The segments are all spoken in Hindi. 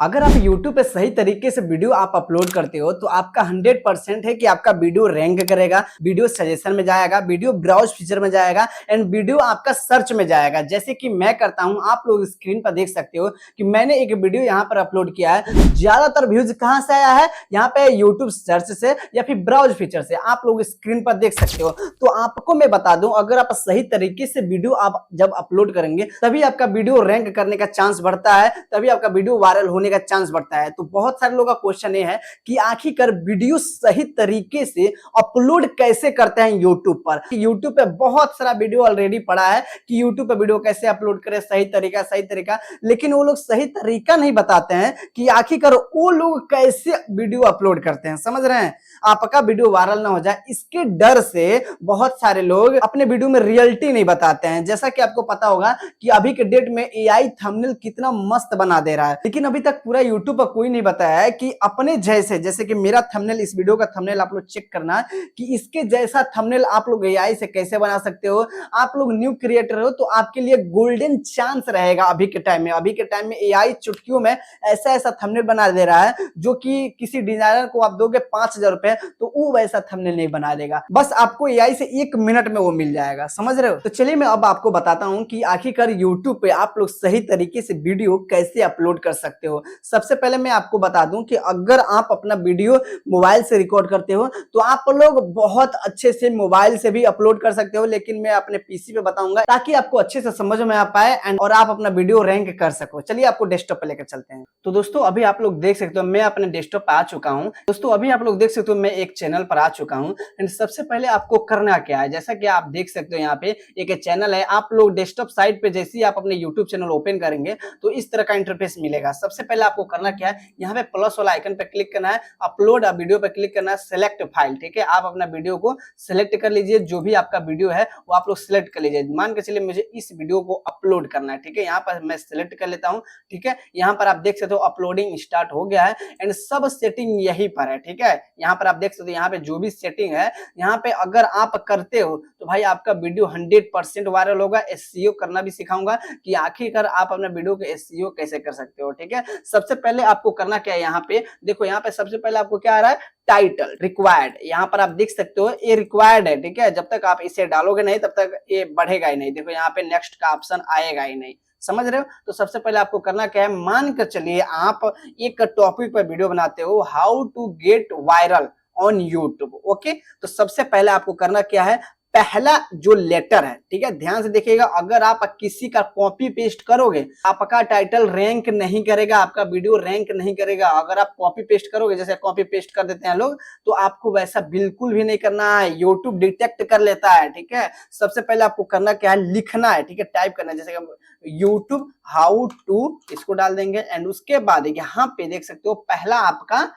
अगर आप YouTube पे सही तरीके से वीडियो आप अपलोड करते हो तो आपका 100% है कि आपका वीडियो रैंक करेगा, वीडियो सजेशन में जाएगा, वीडियो ब्राउज फीचर में जाएगा एंड वीडियो आपका सर्च में जाएगा। जैसे कि मैं करता हूं, आप लोग स्क्रीन पर देख सकते हो कि मैंने एक वीडियो यहां पर अपलोड किया है। ज्यादातर व्यूज कहां से आया है? यहाँ पे YouTube सर्च से या फिर ब्राउज फीचर से। आप लोग स्क्रीन पर देख सकते हो। तो आपको मैं बता दूं, अगर आप सही तरीके से वीडियो आप जब अपलोड करेंगे तभी आपका वीडियो रैंक करने का चांस बढ़ता है, तभी आपका वीडियो वायरल होने का चांस बढ़ता है। तो बहुत सारे लोगों का क्वेश्चन ये है कि आखिरकार वीडियो सही तरीके से अपलोड कैसे करते हैं यूट्यूब पर। यूट्यूब पे बहुत सारा वीडियो ऑलरेडी पड़ा है कि यूट्यूब पे वीडियो कैसे अपलोड करें, सही तरीका, लेकिन वो लोग सही तरीका नहीं बताते हैं कि आखिरकार वो लोग कैसे वीडियो अपलोड करते हैं। समझ रहे हैं? आपका वीडियो वायरल ना हो जाए इसके डर से बहुत सारे लोग अपने वीडियो में रियलिटी नहीं बताते हैं। जैसा कि आपको पता होगा कि अभी के डेट में एआई थंबनेल कितना मस्त बना दे रहा है, लेकिन अभी तक पूरा यूट्यूब पर कोई नहीं बताया है कि अपने जैसे कि मेरा थंबनेल, इस वीडियो का थंबनेल आप लोग चेक करना कि इसके जैसा थंबनेल आप लोग एआई से कैसे बना सकते हो। आप लोग न्यू क्रिएटर हो तो आपके लिए गोल्डन चांस रहेगा। अभी के टाइम में एआई चुटकियों में ऐसा थंबनेल बना दे रहा है जो कि किसी डिजाइनर को आप दोगे 5,000 रुपए तो वो वैसा थंबनेल नहीं बना देगा। बस आपको एआई से 1 मिनट में वो मिल जाएगा। समझ रहे हो? तो चलिए मैं अब आपको बताता हूं कि आखिरकार यूट्यूब पे आप लोग सही तरीके से वीडियो कैसे अपलोड कर सकते हो। सबसे पहले मैं आपको बता दूं कि अगर आप अपना वीडियो मोबाइल से रिकॉर्ड करते हो तो आप लोग बहुत अच्छे से मोबाइल से भी अपलोड कर सकते हो, लेकिन मैं अपने पीसी पे बताऊंगा ताकि आपको अच्छे से समझ में आ पाए और आप अपना वीडियो रैंक कर सको। चलिए आपको डेस्कटॉप पे लेकर चलते हैं। तो दोस्तों अभी आप लोग देख सकते हो मैं अपने डेस्कटॉप पे आ चुका हूं। दोस्तों अभी आप लोग देख सकते हो मैं एक चैनल पर आ चुका हूं एंड सबसे पहले आपको करना क्या है, जैसा कि आप देख सकते हो यहाँ पे एक चैनल है। आप लोग डेस्कटॉप साइट पे जैसे ही आप अपने यूट्यूब चैनल ओपन करेंगे तो इस तरह का इंटरफेस मिलेगा। सबसे पहले आपको करना क्या है, यहाँ पे प्लस वाला आइकन पे क्लिक करना है, अपलोड अ वीडियो पे क्लिक करना है, सेलेक्ट फाइल। ठीक है, आप अपना वीडियो को सिलेक्ट कर लीजिए। जो भी आपका वीडियो है वो आप लोग सिलेक्ट कर लीजिए। मान के चलिए मुझे इस वीडियो को अपलोड करना है। ठीक है, यहाँ पर मैं सिलेक्ट कर लेता हूँ। ठीक है, यहाँ पर आप देख सकते हो अपलोडिंग स्टार्ट हो गया है एंड सब सेटिंग यहीं पर है। ठीक है, यहाँ पर आप देख सकते हो यहाँ पे जो भी सेटिंग है यहाँ पे अगर आप करते हो तो भाई आपका वीडियो 100% वायरल होगा। एसईओ करना भी सिखाऊंगा कि आखिरकार आप अपने वीडियो के एसईओ कैसे कर सकते हो। ठीक है, सबसे पहले आपको करना क्या है, यहाँ पे देखो, यहाँ पे सबसे पहले आपको क्या आ रहा है, टाइटल रिक्वायर्ड। यहाँ पर आप देख सकते हो ये रिक्वायर्ड है। ठीक है, जब तक आप इसे डालोगे नहीं तब तक ये बढ़ेगा ही नहीं। देखो यहाँ पे नेक्स्ट का ऑप्शन आएगा ही नहीं। समझ रहे हो? तो सबसे पहले आपको करना क्या है, मान कर चलिए आप एक टॉपिक पर वीडियो बनाते हो, how to get viral on YouTube. Okay, तो सबसे पहले आपको करना क्या है, पहला जो लेटर है, ठीक है, ध्यान से देखिएगा, अगर आप किसी का कॉपी पेस्ट करोगे आपका टाइटल रैंक नहीं करेगा, आपका वीडियो रैंक नहीं करेगा। अगर आप कॉपी पेस्ट करोगे, जैसे कॉपी पेस्ट कर देते हैं लोग, तो आपको वैसा बिल्कुल भी नहीं करना है, यूट्यूब डिटेक्ट कर लेता है। ठीक है, सबसे पहले आपको करना क्या है, लिखना है। ठीक है, टाइप करना है, जैसे यूट्यूब हाउ टू, इसको डाल देंगे एंड उसके बाद यहाँ पे देख सकते हो पहला आपका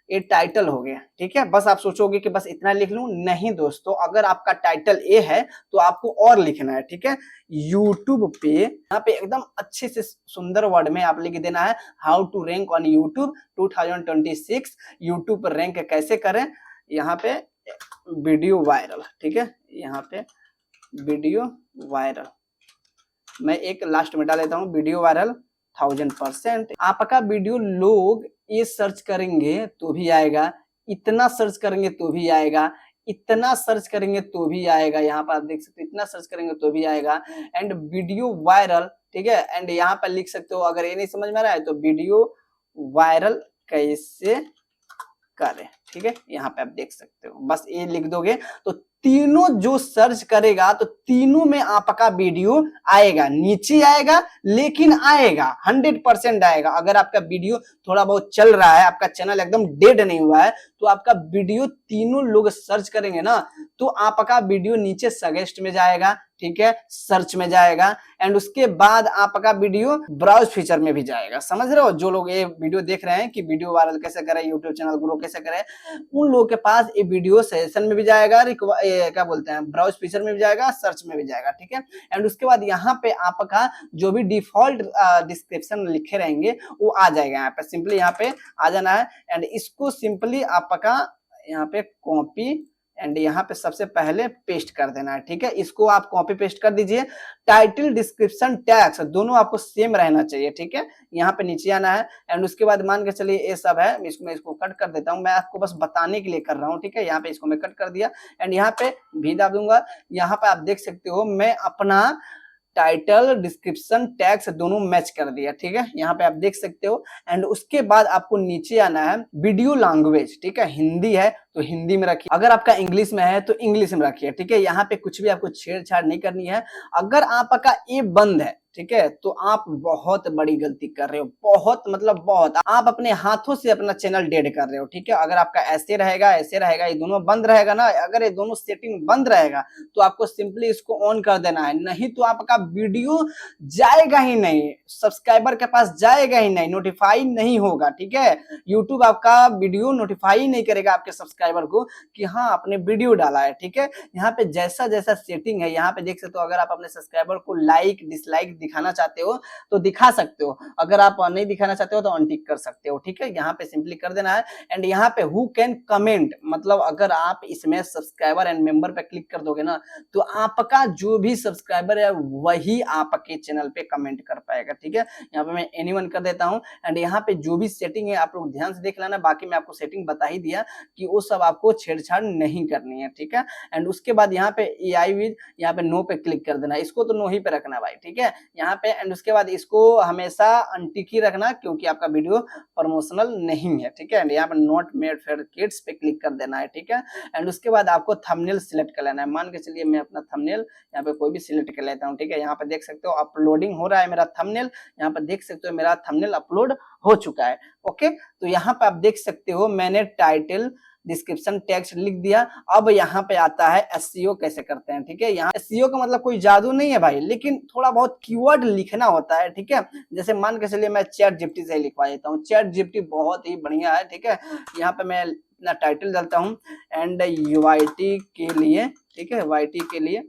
ये टाइटल हो गया। ठीक है, बस आप सोचोगे कि बस इतना लिख लूं, नहीं दोस्तों, अगर आपका टाइटल ए है तो आपको और लिखना है। ठीक है, यूट्यूब पे यहाँ पे एकदम अच्छे से सुंदर वर्ड में आप लिख देना है, how to rank on YouTube 2026, YouTube पर रैंक कैसे करें। यहाँ पे वीडियो वायरल। ठीक है, यहाँ पे वीडियो वायरल, मैं एक लास्ट में डाल देता हूँ, वीडियो वायरल 1000%। आपका वीडियो लोग ये सर्च करेंगे तो भी आएगा, इतना सर्च करेंगे तो भी आएगा, इतना सर्च करेंगे तो भी आएगा। यहाँ पर आप देख सकते हो इतना सर्च करेंगे तो भी आएगा एंड वीडियो वायरल। ठीक है, एंड यहाँ पर लिख सकते हो, अगर ये नहीं समझ में आ रहा है तो वीडियो वायरल कैसे करें। ठीक है, यहाँ पे आप देख सकते हो, बस ये लिख दोगे तो तीनों जो सर्च करेगा तो तीनों में आपका वीडियो आएगा, नीचे आएगा लेकिन आएगा, 100% आएगा। अगर आपका वीडियो थोड़ा बहुत चल रहा है, आपका चैनल एकदम डेड नहीं हुआ है, तो आपका वीडियो तीनों लोग सर्च करेंगे ना तो आपका वीडियो नीचे सजेस्ट में जाएगा। ठीक है, सर्च में जाएगा एंड उसके बाद आपका वीडियो ब्राउज फीचर में भी जाएगा। समझ रहे हो? जो लोग ये वीडियो देख रहे हैं कि वीडियो वायरल कैसे करें, यूट्यूब चैनल ग्रो कैसे करें, उन लोगों के पास ये वीडियो सजेशन में भी जाएगा, क्या बोलते हैं, ब्राउज फीचर में भी जाएगा, सर्च में भी जाएगा। ठीक है, एंड उसके बाद यहाँ पे आपका जो भी डिफॉल्ट डिस्क्रिप्शन लिखे रहेंगे वो आ जाएगा। यहाँ पे सिंपली यहाँ पे आ जाना है एंड इसको सिंपली आपका यहाँ पे कॉपी एंड यहाँ पे सबसे पहले पेस्ट कर देना है, ठीक है। इसको आप कॉपी पेस्ट कर दीजिए। टाइटल, डिस्क्रिप्शन, टैक्स दोनों आपको सेम रहना चाहिए, ठीक है। यहाँ पे नीचे आना है एंड उसके बाद मान के चलिए ये सब है, मैं इसको कट कर देता हूँ, मैं आपको बस बताने के लिए कर रहा हूँ, ठीक है। यहाँ पे इसको मैं कट कर दिया एंड यहाँ पे भी दाब दूंगा। यहाँ पे आप देख सकते हो मैं अपना टाइटल, डिस्क्रिप्शन, टैक्स दोनों मैच कर दिया, ठीक है। यहाँ पे आप देख सकते हो एंड उसके बाद आपको नीचे आना है वीडियो लैंग्वेज, ठीक है। हिंदी है तो हिंदी में रखिए, अगर आपका इंग्लिश में है तो इंग्लिश में रखिए, ठीक है। यहाँ पे कुछ भी आपको छेड़छाड़ नहीं करनी है। अगर आपका ये बंद है, ठीक है, तो आप बहुत बड़ी गलती कर रहे हो, बहुत मतलब बहुत, आप अपने हाथों से अपना चैनल डेड कर रहे हो, ठीक है। अगर आपका ऐसे रहेगा ये दोनों बंद रहेगा ना, अगर ये दोनों सेटिंग बंद रहेगा तो आपको सिंपली इसको ऑन कर देना है, नहीं तो आपका वीडियो जाएगा ही नहीं, सब्सक्राइबर के पास जाएगा ही नहीं, नोटिफाई नहीं होगा, ठीक है। यूट्यूब आपका वीडियो नोटिफाई नहीं करेगा आपके सब्सक्राइबर को कि हाँ आपने वीडियो डाला है, ठीक है। यहाँ पे जैसा जैसा सेटिंग है यहाँ पे देख सकते हो। अगर आप अपने सब्सक्राइबर को लाइक डिसलाइक दिखाना चाहते हो तो दिखा सकते हो, अगर आप नहीं दिखाना चाहते हो तो अनटिक कर सकते हो, ठीक है। यहाँ पे सिंपली कर देना है एंड यहाँ पे हु कैन कमेंट, मतलब अगर आप इसमें सब्सक्राइबर एंड मेंबर पे क्लिक कर दोगे ना तो आपका जो भी सब्सक्राइबर है वही आपके चैनल पे कमेंट कर पाएगा, ठीक है। यहाँ पे मैं एनीवन कर देता हूँ एंड यहाँ पे जो भी सेटिंग है आप लोग ध्यान से देख लेना, बाकी मैं आपको सेटिंग बता ही दिया कि वो सब आपको छेड़छाड़ नहीं करनी है, ठीक है। एंड उसके बाद यहाँ पे एआई विद, यहाँ पे नो पे क्लिक कर देना, इसको तो नो ही पे रखना भाई, ठीक है। यहाँ पे एंड उसके बाद इसको हमेशा अनटिक ही रखना क्योंकि आपका वीडियो प्रमोशनल नहीं है, ठीक है। एंड यहाँ पे नॉट मेड फॉर किड्स पे क्लिक कर देना है, ठीक है। एंड उसके बाद आपको थंबनेल सिलेक्ट कर लेना है। मान के चलिए मैं अपना थंबनेल यहाँ पे कोई भी सिलेक्ट कर लेता हूँ, ठीक है। यहाँ पे देख सकते हो अपलोडिंग हो रहा है मेरा थंबनेल, यहाँ पे देख सकते हो मेरा थंबनेल अपलोड हो चुका है, ओके। तो यहाँ पे आप देख सकते हो मैंने टाइटल, डिस्क्रिप्शन, टेक्स्ट लिख दिया। अब यहाँ पे आता है एसईओ कैसे करते हैं, ठीक है। यहाँ एसईओ का मतलब कोई जादू नहीं है भाई, लेकिन थोड़ा बहुत कीवर्ड लिखना होता है, ठीक है। जैसे मान के चलिए मैं चैट जीपीटी से लिखवा देता हूँ, चैट जीपीटी बहुत ही बढ़िया है, ठीक है। यहाँ पे मैं अपना टाइटल डालता हूँ एंड यूआईटी के लिए, ठीक है, वाईटी के लिए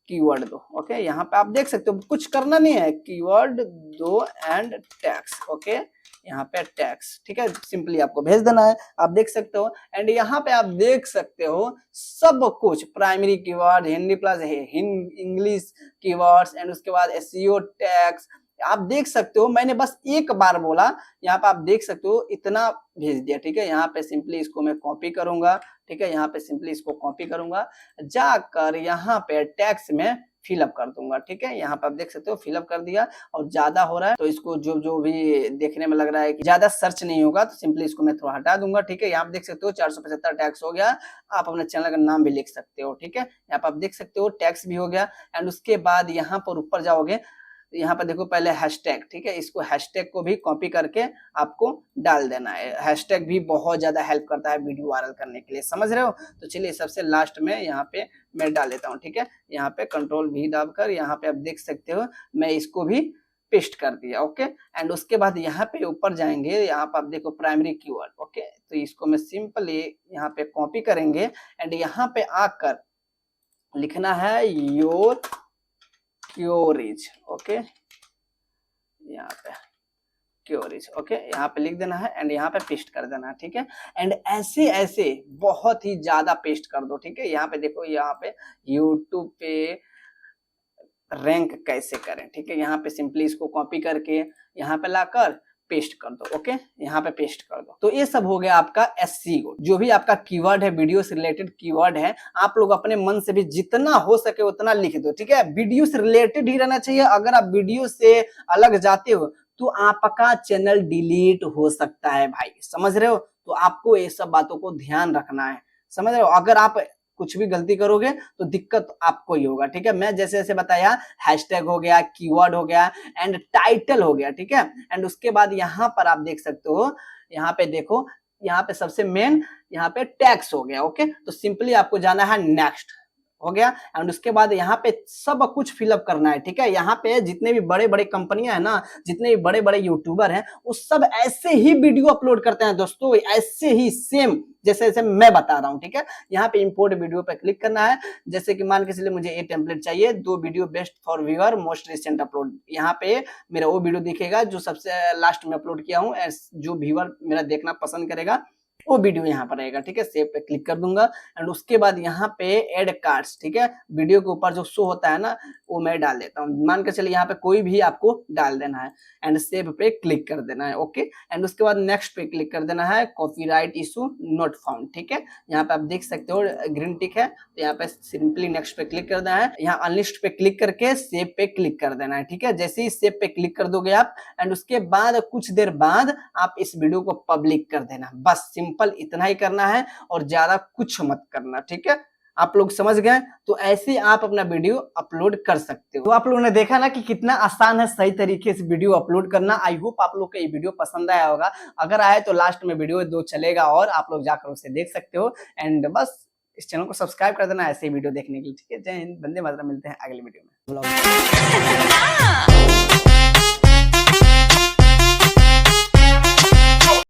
कीवर्ड दो, ओके। यहाँ पे आप देख सकते हो कुछ करना नहीं है, कीवर्ड दो एंड टैक्स, ओके। यहाँ पे टैक्स, ठीक है, सिंपली आपको भेज देना है, आप देख सकते हो। एंड यहाँ पे आप देख सकते हो सब कुछ, primary keyword, Hindi plus English keywords and उसके बाद एसईओ, टैक्स, आप देख सकते हो। मैंने बस एक बार बोला, यहाँ पे आप देख सकते हो इतना भेज दिया, ठीक है। यहाँ पे सिंपली इसको मैं कॉपी करूंगा, ठीक है। यहाँ पे सिंपली इसको कॉपी करूंगा, जाकर यहाँ पे टैक्स में फिलअप कर दूंगा, ठीक है। यहाँ पे आप देख सकते हो फिलअप कर दिया। और ज्यादा हो रहा है तो इसको जो जो भी देखने में लग रहा है कि ज्यादा सर्च नहीं होगा तो सिंपली इसको मैं थोड़ा हटा दूंगा, ठीक है। यहाँ पे देख सकते हो 475 टैक्स हो गया। आप अपने चैनल का नाम भी लिख सकते हो, ठीक है। यहाँ पे आप देख सकते हो टैक्स भी हो गया। एंड उसके बाद यहाँ पर ऊपर जाओगे, यहाँ पर देखो पहले हैशटैग, ठीक है। इसको हैशटैग को भी कॉपी करके आपको डाल देना है। हैशटैग भी बहुत ज्यादा हेल्प करता है वीडियो वायरल करने के लिए, समझ रहे हो। तो चलिए सबसे लास्ट में यहाँ पे मैं डाल देता हूँ, ठीक है। यहाँ पे कंट्रोल भी दाबकर यहाँ पे आप देख सकते हो मैं इसको भी पेस्ट कर दिया, ओके। एंड उसके बाद यहाँ पे ऊपर जाएंगे, यहाँ पे आप देखो प्राइमरी कीवर्ड, ओके। तो इसको मैं सिंपली यहाँ पे कॉपी करेंगे एंड यहाँ पे आकर लिखना है योर क्योरीज, ओके। यहाँ पे क्योरीज, ओके, यहाँ पे लिख देना है एंड यहाँ पे पेस्ट कर देना है, ठीक है। एंड ऐसे ऐसे बहुत ही ज्यादा पेस्ट कर दो, ठीक है। यहाँ पे देखो, यहाँ पे यूट्यूब पे रैंक कैसे करें, ठीक है। यहाँ पे सिंपली इसको कॉपी करके यहाँ पे लाकर पेस्ट कर दो, ओके। यहाँ पे पेस्ट कर दो। तो ये सब हो गया आपका एसईओ। जो भी आपका कीवर्ड है, वीडियो से रिलेटेड कीवर्ड है, आप लोग अपने मन से भी जितना हो सके उतना लिख दो, ठीक है। वीडियो से रिलेटेड ही रहना चाहिए। अगर आप वीडियो से अलग जाते हो तो आपका चैनल डिलीट हो सकता है भाई, समझ रहे हो। तो आपको ये सब बातों को ध्यान रखना है, समझ रहे हो। अगर आप कुछ भी गलती करोगे तो दिक्कत आपको ही होगा, ठीक है। मैं जैसे जैसे बताया, हैशटैग हो गया, कीवर्ड हो गया एंड टाइटल हो गया, ठीक है। एंड उसके बाद यहाँ पर आप देख सकते हो, यहाँ पे देखो, यहाँ पे सबसे मेन यहाँ पे टैक्स हो गया, ओके। तो सिंपली आपको जाना है नेक्स्ट, हो गया। एंड उसके बाद यहाँ पे सब कुछ फिलअप करना है, ठीक है। यहाँ पे जितने भी बड़े बड़े कंपनियां है ना, जितने भी बड़े बड़े यूट्यूबर हैं, वो सब ऐसे ही वीडियो अपलोड करते हैं दोस्तों, ऐसे ही सेम जैसे जैसे मैं बता रहा हूँ, ठीक है। यहाँ पे इंपोर्ट वीडियो पे क्लिक करना है। जैसे कि मान के चलिए मुझे ये टेम्पलेट चाहिए, 2 video best for viewer most recent upload. यहाँ पे मेरा वो वीडियो दिखेगा जो सबसे लास्ट में अपलोड किया हूँ, जो व्यूअर मेरा देखना पसंद करेगा वो वीडियो यहाँ पर रहेगा। ठीक है, सेव पे क्लिक कर दूंगा एंड उसके बाद यहाँ पे ऐड कार्ड्स, ठीक है, वीडियो के ऊपर जो शो होता है ना वो मैं डाल देता हूँ। मान के चलिए यहाँ पे कोई भी आपको डाल देना है एंड सेव पे क्लिक कर देना है। ओके, एंड उसके बाद नेक्स्ट पे क्लिक कर देना है, कॉपीराइट इशू नॉट फाउंड। ठीक है, यहाँ पे आप देख सकते हो ग्रीन टिक है, तो यहाँ पे सिंपली नेक्स्ट पे क्लिक कर देना है, यहाँ अनलिस्ट पे क्लिक करके सेव पे क्लिक कर देना है। ठीक है, जैसे ही सेव पे क्लिक कर दोगे आप एंड उसके बाद कुछ देर बाद आप इस वीडियो को पब्लिक कर देना। बस सिंपल इतना ही करना है और ज्यादा कुछ मत करना। ठीक है, आप लोग समझ गए? तो ऐसे आप अपना वीडियो अपलोड कर सकते हो। तो आप लोगों ने देखा ना कि कितना आसान है सही तरीके से वीडियो अपलोड करना। आई होप आप लोग को ये वीडियो पसंद आया होगा। अगर आए तो लास्ट में वीडियो 2 चलेगा और आप लोग जाकर उसे देख सकते हो एंड बस इस चैनल को सब्सक्राइब कर देना ऐसे ही वीडियो देखने के लिए। ठीक है, जय हिंद, वंदे मातरम। मिलते हैं अगले वीडियो में।